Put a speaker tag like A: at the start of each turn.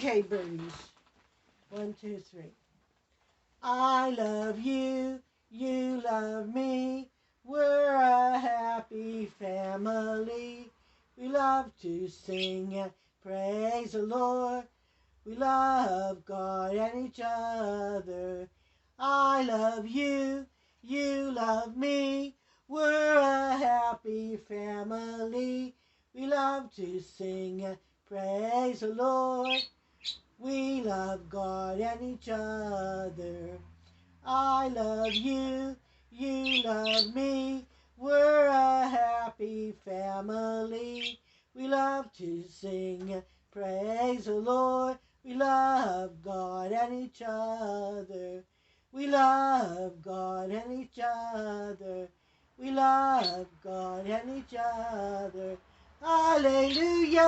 A: Okay, birdies. 1, 2, 3. I love you, you love me. We're a happy family. We love to sing and praise the Lord. We love God and each other. I love you, you love me. We're a happy family. We love to sing and praise the Lord. We love God and each other. I love you, you love me. We're a happy family. We love to sing and praise the Lord. We love God and each other. We love God and each other. We love God and each other. Hallelujah.